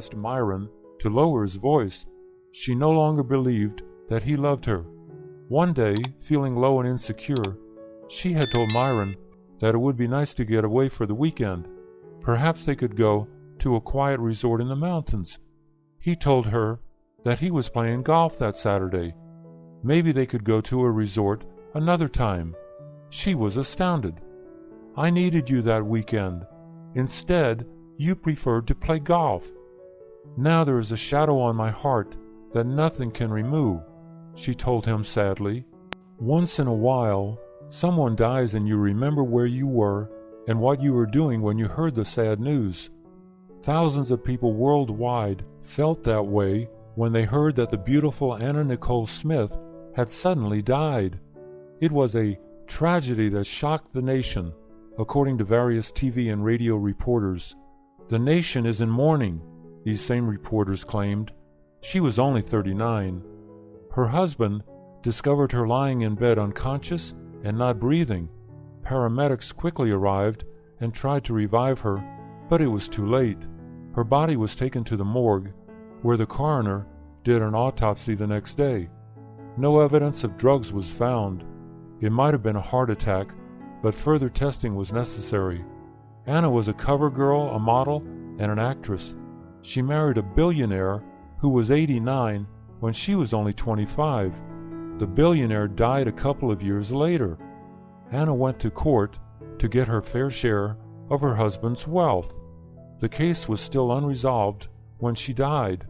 asked Myron to lower his voice, she no longer believed that he loved her. One day, feeling low and insecure, she had told Myron that it would be nice to get away for the weekend. Perhaps they could go to a quiet resort in the mountains. He told her that he was playing golf that Saturday. Maybe they could go to a resort another time. She was astounded. I needed you that weekend. Instead, you preferred to play golf. Now there is a shadow on my heart that nothing can remove, she told him sadly. Once in a while, someone dies and you remember where you were and what you were doing when you heard the sad news. Thousands of people worldwide felt that way when they heard that the beautiful Anna Nicole Smith had suddenly died. It was a tragedy that shocked the nation, according to various TV and radio reporters. The nation is in mourning, these same reporters claimed. She was only 39. Her husband discovered her lying in bed unconscious and not breathing. Paramedics quickly arrived and tried to revive her, but it was too late. Her body was taken to the morgue, where the coroner did an autopsy the next day. No evidence of drugs was found. It might have been a heart attack, but further testing was necessary. Anna was a cover girl, a model, and an actress. She married a billionaire who was 89 when she was only 25. The billionaire died a couple of years later. Anna went to court to get her fair share of her husband's wealth. The case was still unresolved when she died.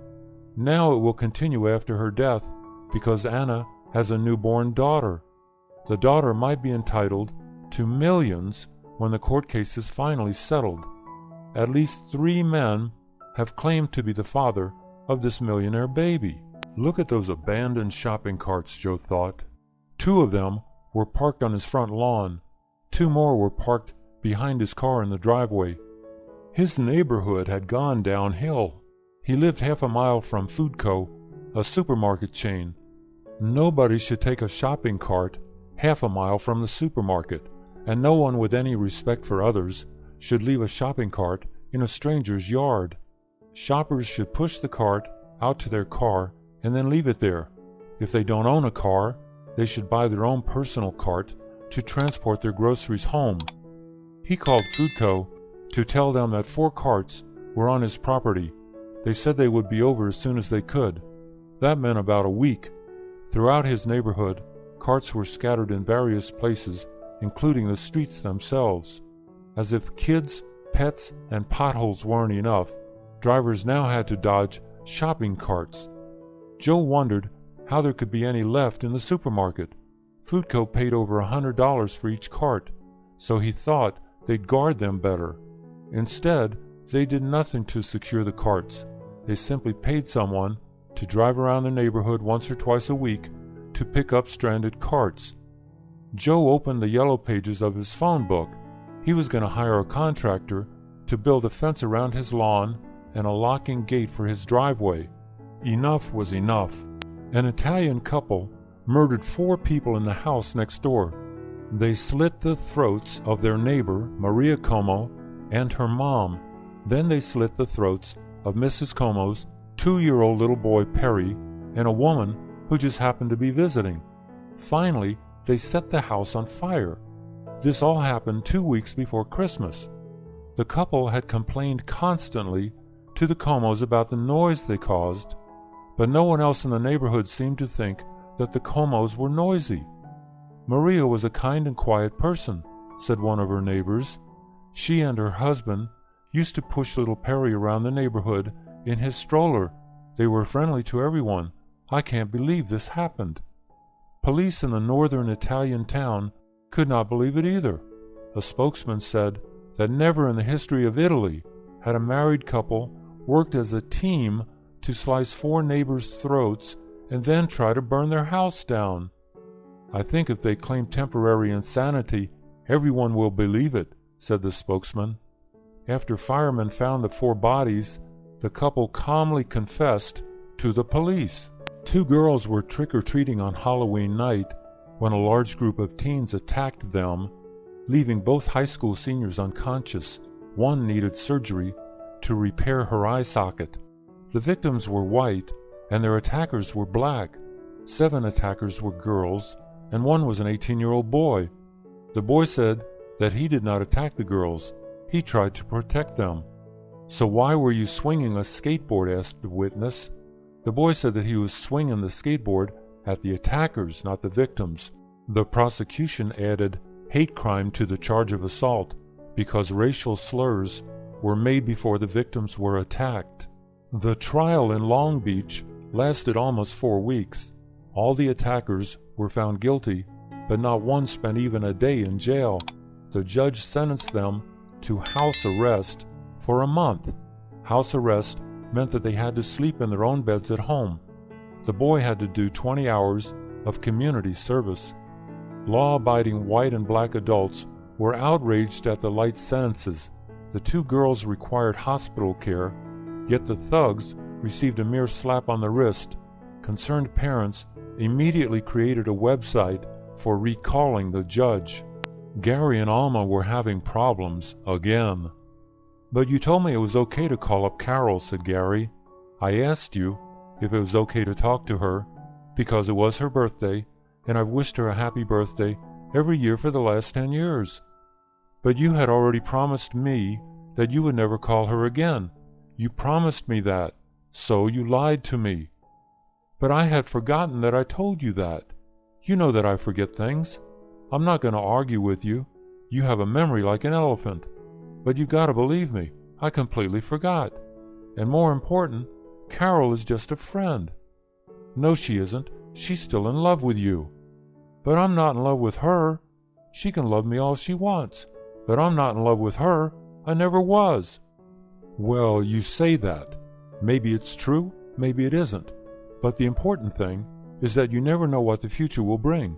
Now it will continue after her death because Anna has a newborn daughter. The daughter might be entitled to millions when the court case is finally settled. At least 3 men have claimed to be the father of this millionaire baby. Look at those abandoned shopping carts, Joe thought. 2 of them were parked on his front lawn. 2 more were parked behind his car in the driveway. His neighborhood had gone downhill. He lived half a mile from Foodco, a supermarket chain. Nobody should take a shopping cart half a mile from the supermarket, and no one with any respect for others should leave a shopping cart in a stranger's yard. Shoppers should push the cart out to their car and then leave it there. If they don't own a car, they should buy their own personal cart to transport their groceries home. He called Foodco to tell them that 4 carts were on his property. They said they would be over as soon as they could. That meant about a week. Throughout his neighborhood, carts were scattered in various places, including the streets themselves. As if kids, pets, and potholes weren't enough, drivers now had to dodge shopping carts. Joe wondered how there could be any left in the supermarket. Foodco paid over $100 for each cart, so he thought they'd guard them better. Instead, they did nothing to secure the carts. They simply paid someone to drive around the neighborhood once or twice a week to pick up stranded carts. Joe opened the yellow pages of his phone book. He was going to hire a contractor to build a fence around his lawn and a locking gate for his driveway. Enough was enough. An Italian couple murdered 4 people in the house next door. They slit the throats of their neighbor, Maria Como, and her mom. Then they slit the throats of Mrs. Como's 2-year-old little boy, Perry, and a woman who just happened to be visiting. Finally, they set the house on fire. This all happened 2 weeks before Christmas. The couple had complained constantly to the Comos about the noise they caused, but no one else in the neighborhood seemed to think that the Comos were noisy. Maria was a kind and quiet person, said one of her neighbors. She and her husband used to push little Perry around the neighborhood in his stroller. They were friendly to everyone. I can't believe this happened. Police in the northern Italian town could not believe it either. A spokesman said that never in the history of Italy had a married couple worked as a team to slice 4 neighbors' throats and then try to burn their house down. I think if they claim temporary insanity, everyone will believe it, said the spokesman. After firemen found the 4 bodies, the couple calmly confessed to the police. 2 girls were trick-or-treating on Halloween night when a large group of teens attacked them, leaving both high school seniors unconscious. One needed surgery to repair her eye socket. The victims were white, and their attackers were black. 7 attackers were girls, and 1 was an 18-year-old boy. The boy said that he did not attack the girls. He tried to protect them. "So why were you swinging a skateboard?" asked the witness. The boy said that he was swinging the skateboard at the attackers, not the victims. The prosecution added hate crime to the charge of assault because racial slurs were made before the victims were attacked. The trial in Long Beach lasted almost 4 weeks. All the attackers were found guilty, but not one spent even a day in jail. The judge sentenced them to house arrest for a month. House arrest meant that they had to sleep in their own beds at home. The boy had to do 20 hours of community service. Law-abiding white and black adults were outraged at the light sentences. The 2 girls required hospital care, yet the thugs received a mere slap on the wrist. Concerned parents immediately created a website for recalling the judge. Gary and Alma were having problems again. "But you told me it was okay to call up Carol," said Gary. "I asked you if it was okay to talk to her because it was her birthday, and I've wished her a happy birthday every year for the last 10 years. But you had already promised me that you would never call her again. You promised me that, so you lied to me." "But I had forgotten that I told you that. You know that I forget things. I'm not going to argue with you. You have a memory like an elephant. But you've got to believe me, I completely forgot. And more important, Carol is just a friend." "No, she isn't. She's still in love with you." "But I'm not in love with her. She can love me all she wants. But I'm not in love with her. I never was." "Well, you say that. Maybe it's true, maybe it isn't. But the important thing is that you never know what the future will bring.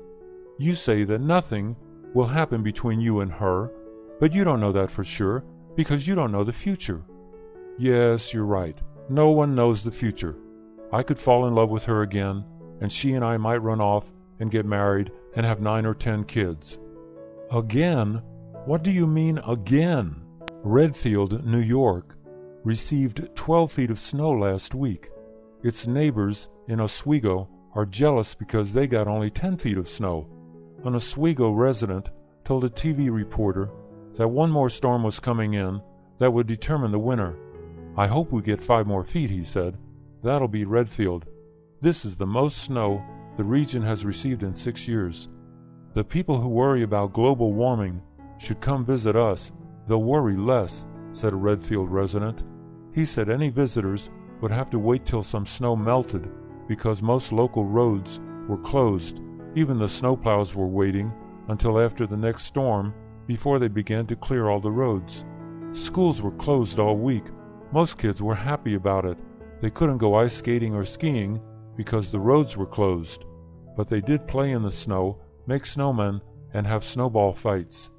You say that nothing will happen between you and her, but you don't know that for sure because you don't know the future." "Yes, you're right. No one knows the future. I could fall in love with her again, and she and I might run off and get married and have 9 or 10 kids." "Again? What do you mean, again?" Redfield, New York, received 12 feet of snow last week. Its neighbors in Oswego are jealous because they got only 10 feet of snow. An Oswego resident told a TV reporter that one more storm was coming in that would determine the winner. "I hope we get 5 more feet," he said. "That'll be Redfield. This is the most snow the region has received in 6 years. The people who worry about global warming should come visit us. They'll worry less," said a Redfield resident. He said any visitors would have to wait till some snow melted because most local roads were closed. Even the snowplows were waiting until after the next storm before they began to clear all the roads. Schools were closed all week. Most kids were happy about it. They couldn't go ice skating or skiing because the roads were closed. But they did play in the snow, make snowmen, and have snowball fights.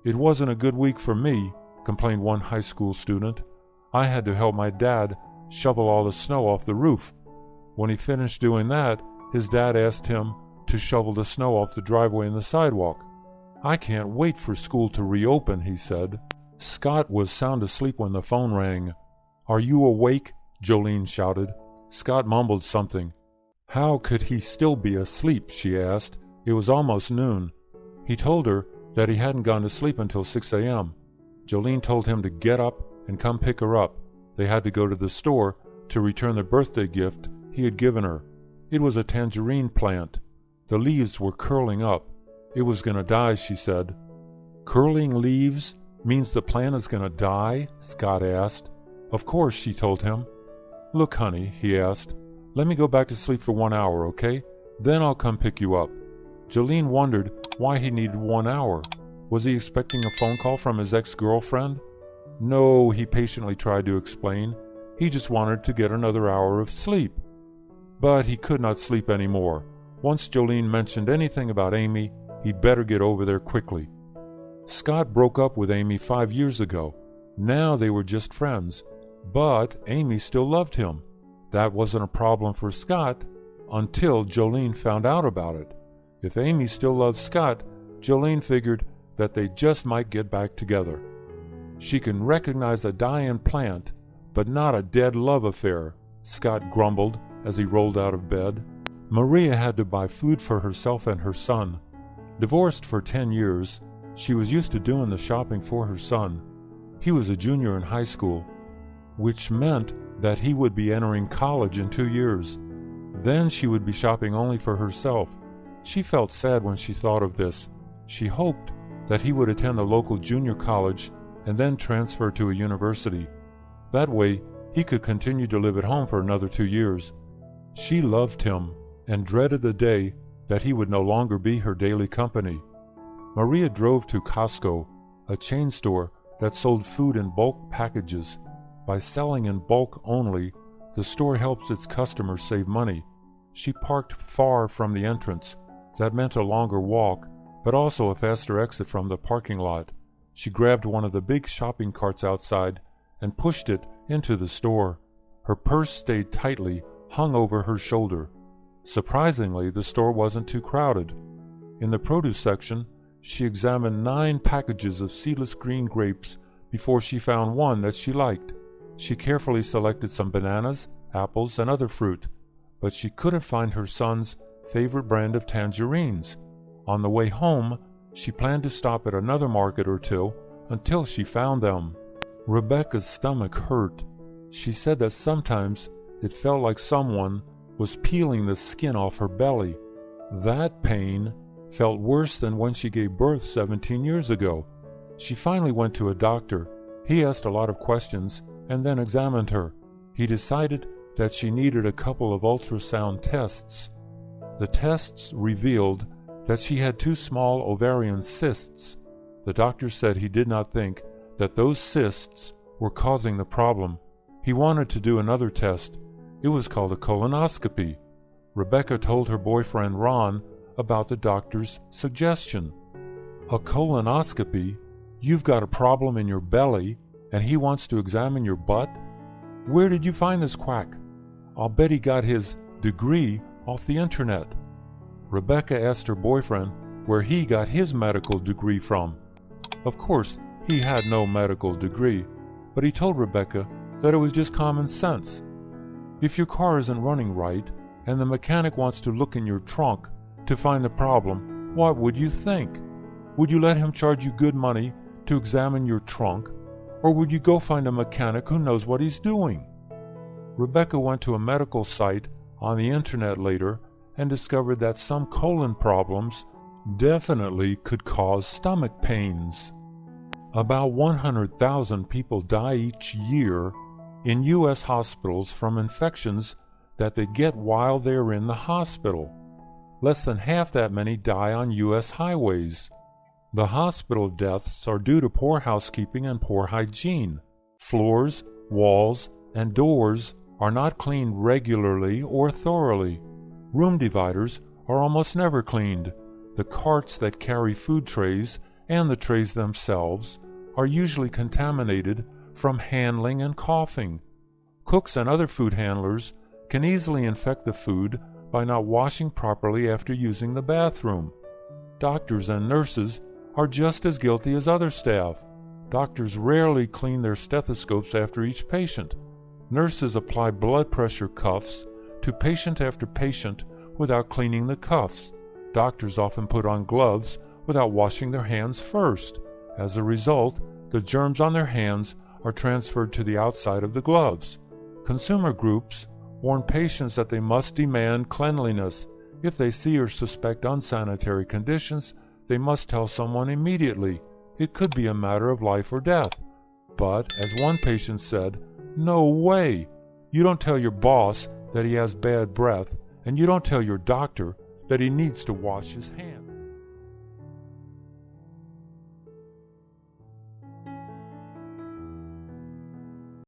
"It wasn't a good week for me," complained one high school student. "I had to help my dad shovel all the snow off the roof. When he finished doing that, his dad asked him to shovel the snow off the driveway and the sidewalk. I can't wait for school to reopen," he said. Scott was sound asleep when the phone rang. "Are you awake?" Jolene shouted. Scott mumbled something. How could he still be asleep, she asked. It was almost noon. He told her that he hadn't gone to sleep until 6 a.m. Jolene told him to get up and come pick her up. They had to go to the store to return the birthday gift he had given her. It was a tangerine plant. The leaves were curling up. It was going to die, she said. "Curling leaves means the plant is going to die?" Scott asked. "Of course," she told him. "Look, honey," he asked, "let me go back to sleep for 1 hour, okay? Then I'll come pick you up." Jolene wondered why he needed 1 hour. Was he expecting a phone call from his ex-girlfriend? No, he patiently tried to explain. He just wanted to get another hour of sleep. But he could not sleep anymore. Once Jolene mentioned anything about Amy, he'd better get over there quickly. Scott broke up with Amy 5 years ago. Now they were just friends. But Amy still loved him. That wasn't a problem for Scott until Jolene found out about it. If Amy still loved Scott, Jolene figured that they just might get back together. She can recognize a dying plant, but not a dead love affair, Scott grumbled as he rolled out of bed. Maria had to buy food for herself and her son. Divorced for 10 years, she was used to doing the shopping for her son. He was a junior in high school, which meant that he would be entering college in 2 years. Then she would be shopping only for herself. She felt sad when she thought of this. She hoped that he would attend the local junior college and then transfer to a university. That way, he could continue to live at home for another 2 years. She loved him and dreaded the day that he would no longer be her daily company. Maria drove to Costco, a chain store that sold food in bulk packages. By selling in bulk only, the store helps its customers save money. She parked far from the entrance. That meant a longer walk, but also a faster exit from the parking lot. She grabbed one of the big shopping carts outside and pushed it into the store. Her purse stayed tightly hung over her shoulder. Surprisingly, the store wasn't too crowded. In the produce section, she examined 9 packages of seedless green grapes before she found one that she liked. She carefully selected some bananas, apples, and other fruit, but she couldn't find her son's favorite brand of tangerines. On the way home, she planned to stop at another market or two until she found them. Rebecca's stomach hurt. She said that sometimes it felt like someone was peeling the skin off her belly. That pain felt worse than when she gave birth 17 years ago. She finally went to a doctor. He asked a lot of questions and then examined her. He decided that she needed a couple of ultrasound tests. The tests revealed that she had 2 small ovarian cysts. The doctor said he did not think that those cysts were causing the problem. He wanted to do another test. It was called a colonoscopy. Rebecca told her boyfriend Ron about the doctor's suggestion. A colonoscopy? You've got a problem in your belly, and he wants to examine your butt? Where did you find this quack? I'll bet he got his degree off the internet. Rebecca asked her boyfriend where he got his medical degree from. Of course, he had no medical degree, but he told Rebecca that it was just common sense. If your car isn't running right, and the mechanic wants to look in your trunk to find the problem, what would you think? Would you let him charge you good money to examine your trunk, or would you go find a mechanic who knows what he's doing? Rebecca went to a medical site on the internet later and discovered that some colon problems definitely could cause stomach pains. About 100,000 people die each year in U.S. hospitals from infections that they get while they're in the hospital. Less than half that many die on U.S. highways. The hospital deaths are due to poor housekeeping and poor hygiene. Floors, walls, and doors are not cleaned regularly or thoroughly. Room dividers are almost never cleaned. The carts that carry food trays and the trays themselves are usually contaminated from handling and coughing. Cooks and other food handlers can easily infect the food by not washing properly after using the bathroom. Doctors and nurses are just as guilty as other staff. Doctors rarely clean their stethoscopes after each patient. Nurses apply blood pressure cuffs to patient after patient without cleaning the cuffs. Doctors often put on gloves without washing their hands first. As a result, the germs on their hands are transferred to the outside of the gloves. Consumer groups warn patients that they must demand cleanliness. If they see or suspect unsanitary conditions, they must tell someone immediately. It could be a matter of life or death. But, as one patient said, "No way! You don't tell your boss that he has bad breath, and you don't tell your doctor that he needs to wash his hands."